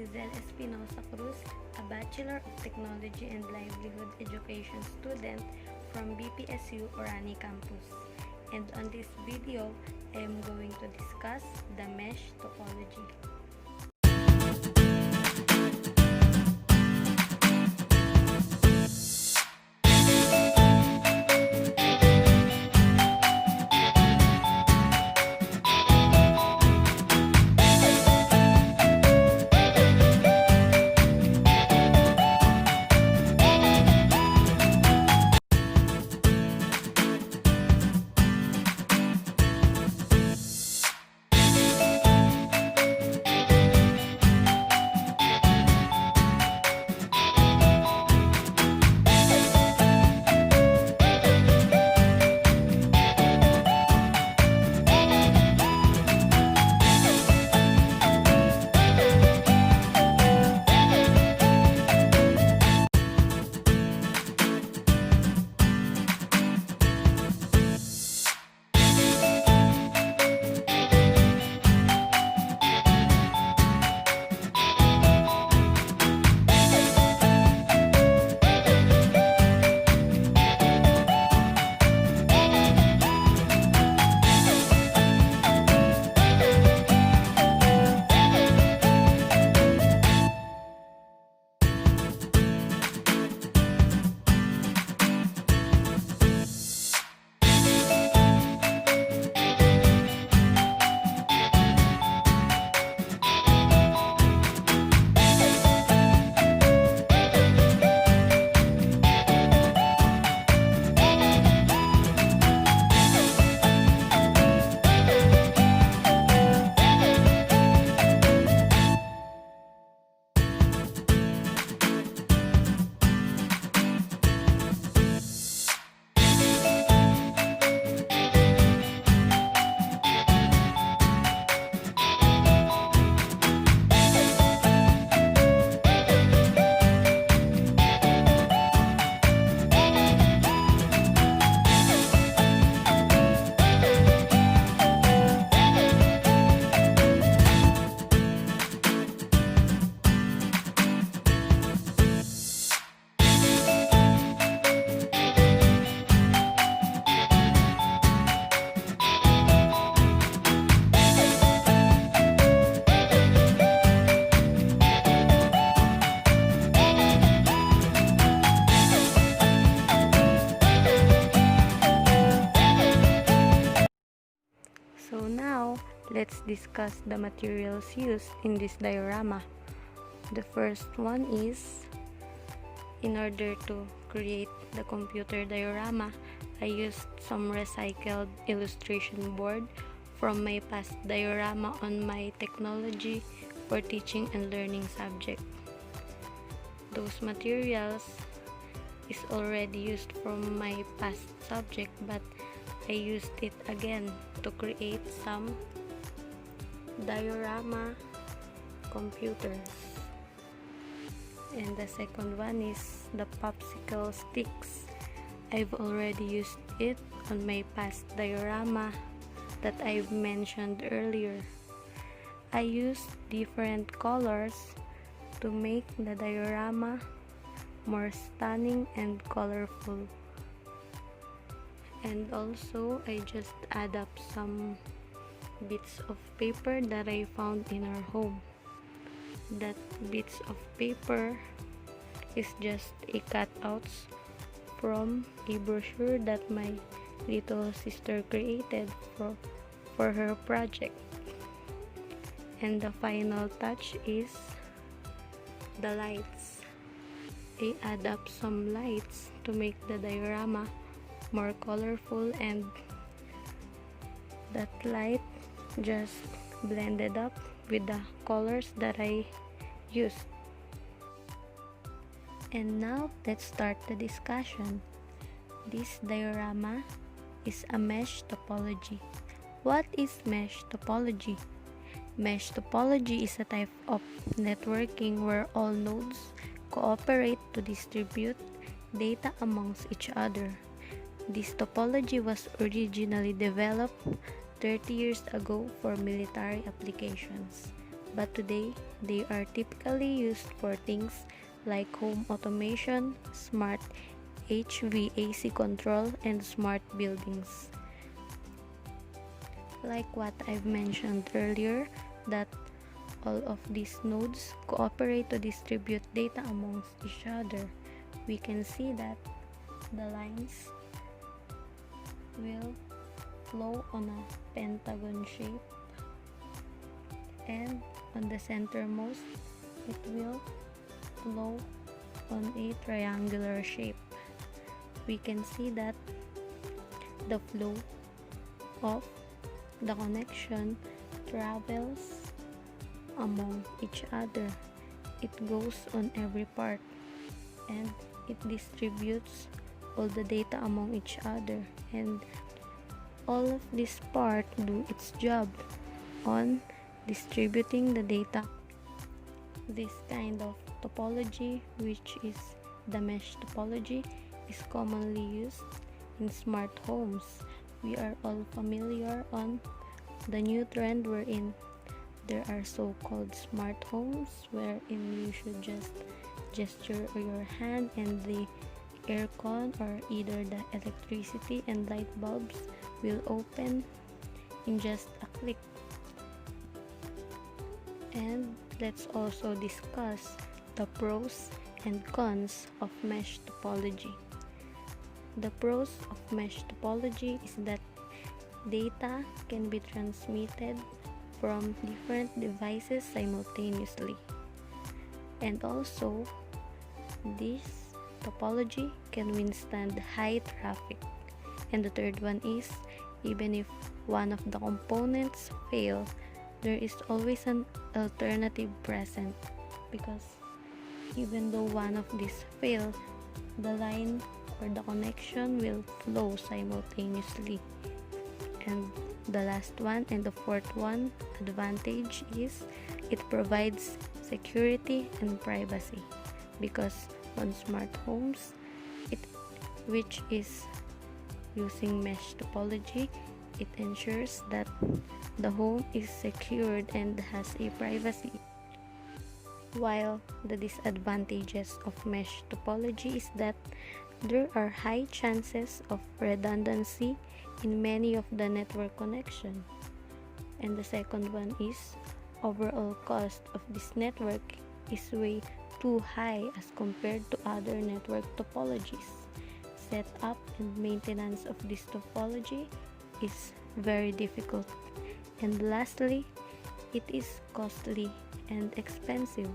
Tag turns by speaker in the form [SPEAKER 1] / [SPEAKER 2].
[SPEAKER 1] Giselle Espinosa Cruz, a Bachelor of Technology and Livelihood Education student from BPSU Orani Campus. And on this video, I am going to discuss the mesh topology. So now, let's discuss the materials used in this diorama. The first one is, in order to create the computer diorama, I used some recycled illustration board from my past diorama on my technology for teaching and learning subject. Those materials is already used from my past subject, but I used it again to create some diorama computers. And the second one is the popsicle sticks. I've already used it on my past diorama that I've mentioned earlier. I used different colors to make the diorama more stunning and colorful. And also, I just add up some bits of paper that I found in our home. That bits of paper is just a cutouts from a brochure that my little sister created for her project. And the final touch is the lights. I add up some lights to make the diorama more colorful, and that light just blended up with the colors that I used. And now let's start the discussion. This diorama is a mesh topology. What is mesh topology? Mesh topology is a type of networking where all nodes cooperate to distribute data amongst each other. This topology was originally developed 30 years ago for military applications. but today they are typically used for things like home automation, smart HVAC control, and smart buildings. Like what I've mentioned earlier, that all of these nodes cooperate to distribute data amongst each other. We can see that the lines will flow on a pentagon shape, and on the centermost it will flow on a triangular shape. We can see that the flow of the connection travels among each other. It goes on every part and it distributes all the data among each other, and all of this part do its job on distributing the data. This kind of topology, which is the mesh topology, is commonly used in smart homes. We are all familiar on the new trend wherein there are so-called smart homes, wherein you should just gesture your hand and the aircon or either the electricity and light bulbs will open in just a click. And let's also discuss the pros and cons of mesh topology. The pros of mesh topology is that data can be transmitted from different devices simultaneously, and also this topology can withstand high traffic. And the third one is, even if one of the components fail, there is always an alternative present, because even though one of these fail, the line or the connection will flow simultaneously. And the last one and the fourth one advantage is it provides security and privacy, because on smart homes, which is using mesh topology, it ensures that the home is secured and has a privacy. While the disadvantages of mesh topology is that there are high chances of redundancy in many of the network connection. And the second one is overall cost of this network is way too high as compared to other network topologies. Setup and maintenance of this topology is very difficult. And lastly, it is costly and expensive.